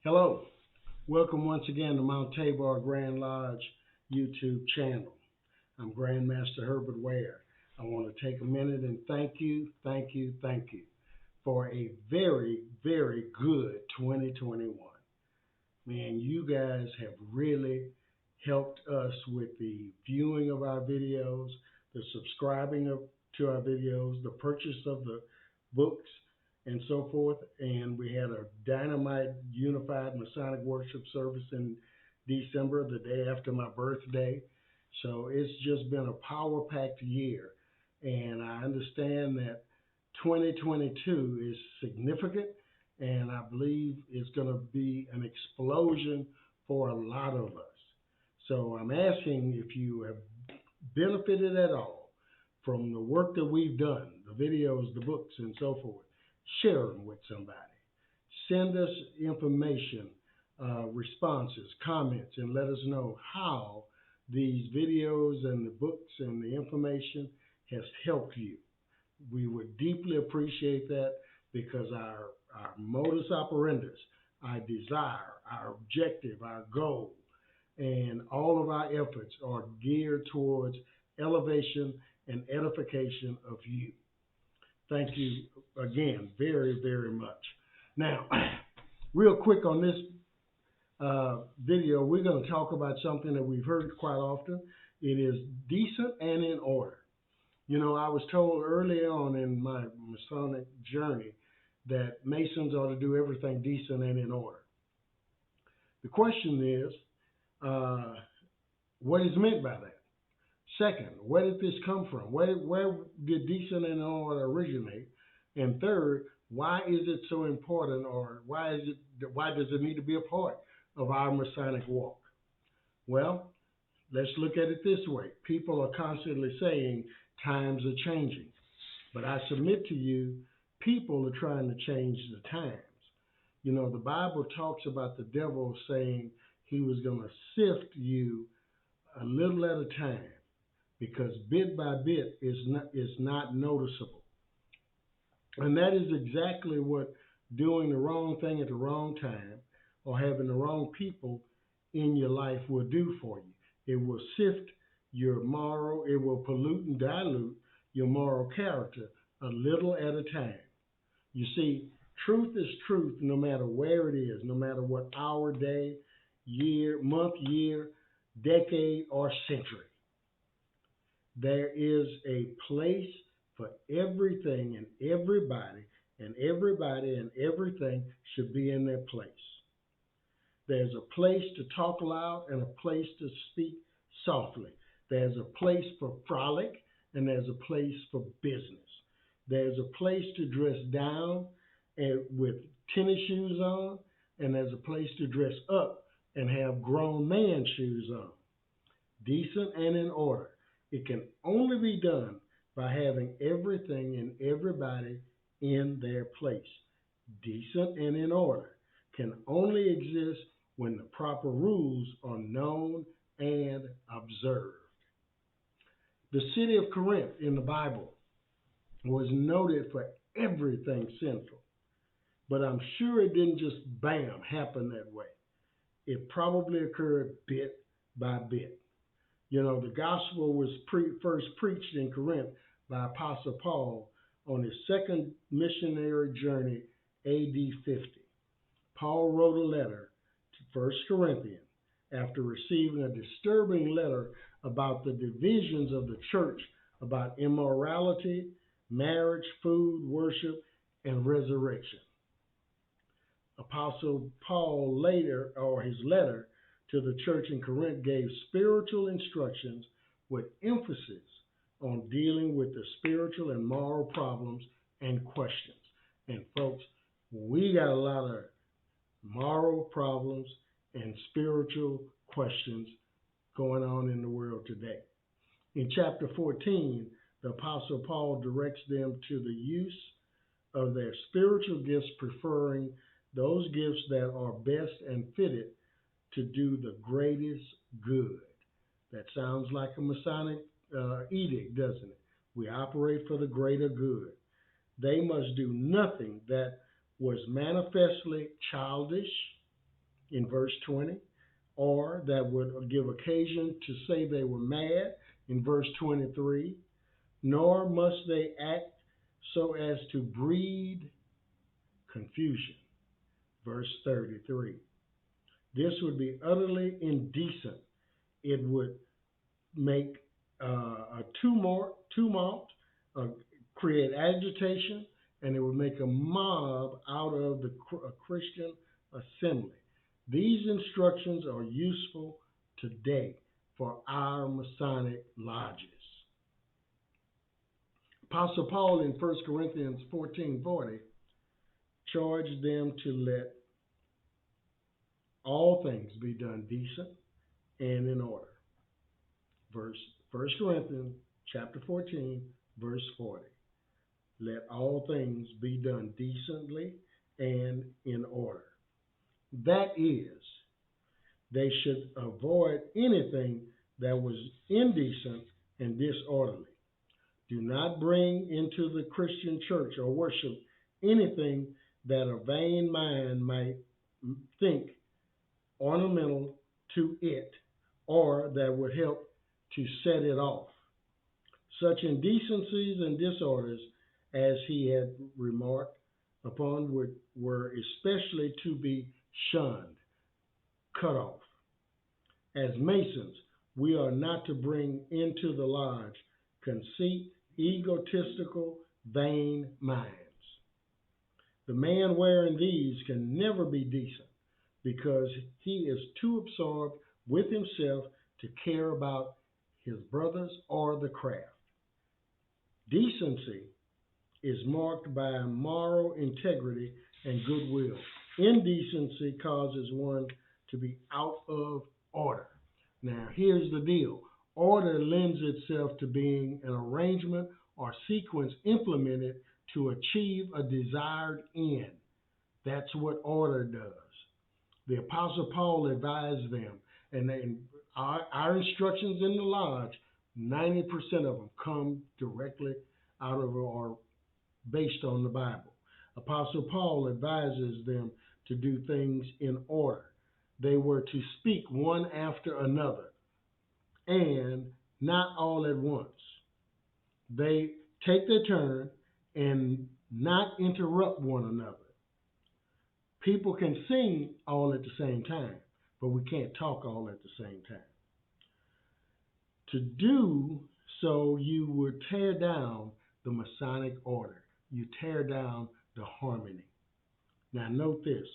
Hello, welcome once again to Mount Tabor Grand Lodge YouTube channel. I'm Grandmaster Herbert Ware. I want to take a minute and thank you for a very good 2021. Man, you guys have really helped us with the viewing of our videos, the to our videos, the purchase of the books, and so forth. And we had a dynamite unified Masonic worship service in December, the day after my birthday. So it's just been a power packed year. And I understand that 2022 is significant, and I believe it's going to be an explosion for a lot of us. So I'm asking if you have benefited at all from the work that we've done, the videos, the books, and so forth. Share them with somebody. Send us information, responses, comments, and let us know how these videos and the books and the information has helped you. We would deeply appreciate that because our modus operandus, our desire, our objective, our goal, and all of our efforts are geared towards elevation and edification of you. Thank you again very much. Now, real quick on this video, we're going to talk about something that we've heard quite often. It is decent and in order. You know, I was told early on in my Masonic journey that Masons ought to do everything decent and in order. The question is, what is meant by that? Second, where did this come from? Where did decent and in order originate? And third, why is it so important, or why does it need to be a part of our Masonic walk? Well, let's look at it this way. People are constantly saying times are changing. But I submit to you, people are trying to change the times. You know, the Bible talks about the devil saying he was going to sift you a little at a time, because bit by bit is not noticeable. And that is exactly what doing the wrong thing at the wrong time or having the wrong people in your life will do for you. It will sift your moral, it will pollute and dilute your moral character a little at a time. You see, truth is truth no matter where it is, no matter what hour, day, year, decade, or century. There is a place for everything and everybody and everything should be in their place. There's a place to talk loud and a place to speak softly. There's a place for frolic and there's a place for business. There's a place to dress down and with tennis shoes on, and there's a place to dress up and have grown man shoes on. Decent and in order. It can only be done by having everything and everybody in their place. Decent and in order can only exist when the proper rules are known and observed. The city of Corinth in the Bible was noted for everything sinful, but I'm sure it didn't just bam happen that way. It probably occurred bit by bit. You know, the gospel was first preached in Corinth by Apostle Paul on his second missionary journey, AD 50. Paul wrote a letter to 1 Corinthians after receiving a disturbing letter about the divisions of the church about immorality, marriage, food, worship, and resurrection. Apostle Paul his letter to the church in Corinth gave spiritual instructions with emphasis on dealing with the spiritual and moral problems and questions. And folks, we got a lot of moral problems and spiritual questions going on in the world today. In chapter 14, the Apostle Paul directs them to the use of their spiritual gifts, preferring those gifts that are best and fitted to do the greatest good. That sounds like a Masonic edict, doesn't it? We operate for the greater good. They must do nothing that was manifestly childish, in verse 20, or that would give occasion to say they were mad in verse 23, nor must they act so as to breed confusion, verse 33. This would be utterly indecent. It would make a tumult, create agitation, and it would make a mob out of a Christian assembly. These instructions are useful today for our Masonic lodges. Apostle Paul in 1 Corinthians 14:40 charged them to let all things be done decent and in order. Verse 1 Corinthians chapter 14, verse 40. Let all things be done decently and in order. That is, they should avoid anything that was indecent and disorderly. Do not bring into the Christian church or worship anything that a vain mind might think ornamental to it, or that would help to set it off. Such indecencies and disorders as he had remarked upon were especially to be shunned, cut off. As Masons, we are not to bring into the lodge conceit, egotistical, vain minds. The man wearing these can never be decent because he is too absorbed with himself to care about his brothers or the craft. Decency is marked by moral integrity and goodwill. Indecency causes one to be out of order. Now, here's the deal. Order lends itself to being an arrangement or sequence implemented to achieve a desired end. That's what order does. The Apostle Paul advised them, and our instructions in the lodge, 90% of them come directly out of or based on the Bible. Apostle Paul advises them to do things in order. They were to speak one after another and not all at once. They take their turn and not interrupt one another. People can sing all at the same time, but we can't talk all at the same time. To do so, you would tear down the Masonic order. You tear down the harmony. Now note this.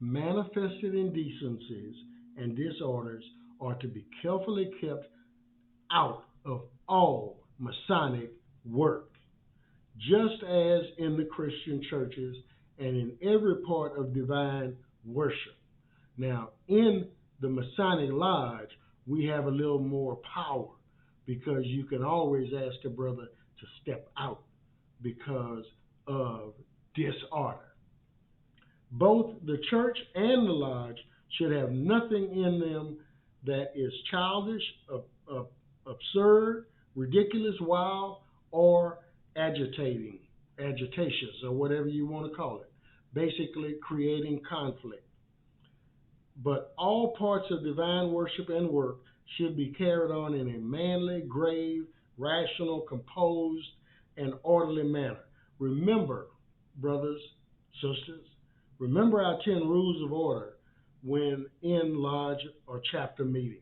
Manifested indecencies and disorders are to be carefully kept out of all Masonic work, just as in the Christian churches and in every part of divine worship. Now, in the Masonic Lodge, we have a little more power because you can always ask a brother to step out because of disorder. Both the church and the lodge should have nothing in them that is childish, absurd, ridiculous, wild, or agitating, agitatious, or whatever you want to call it, basically creating conflict. But all parts of divine worship and work should be carried on in a manly, grave, rational, composed, and orderly manner. Remember, brothers, sisters, remember our 10 rules of order when in lodge or chapter meetings.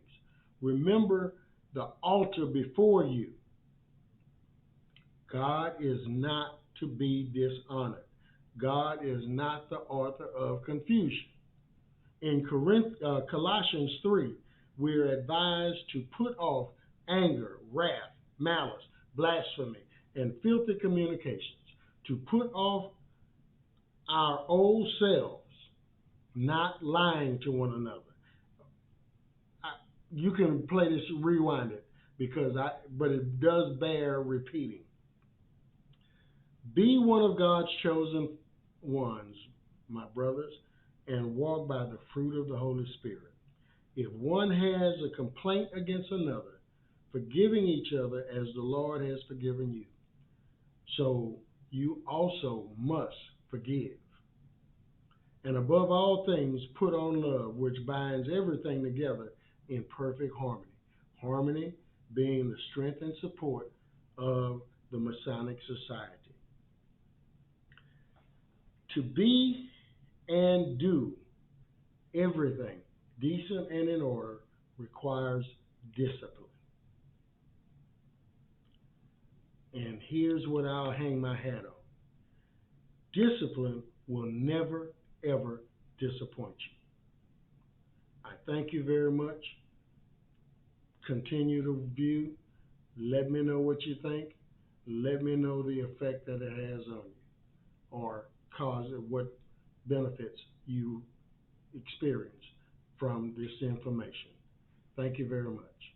Remember the altar before you. God is not to be dishonored. God is not the author of confusion. In Colossians 3, we are advised to put off anger, wrath, malice, blasphemy, and filthy communications, to put off our old selves, not lying to one another. You can play this, rewind it, but it does bear repeating. Be one of God's chosen ones, my brothers, and walk by the fruit of the Holy Spirit. If one has a complaint against another, forgiving each other as the Lord has forgiven you, so you also must forgive. And above all things, put on love, which binds everything together in perfect harmony. Harmony being the strength and support of the Masonic Society. To be and do everything decent and in order requires discipline. And here's what I'll hang my hat on: discipline will never, ever disappoint you. I thank you very much. Continue to view. Let me know what you think. Let me know the effect that it has on you, or what benefits you experience from this information. Thank you very much.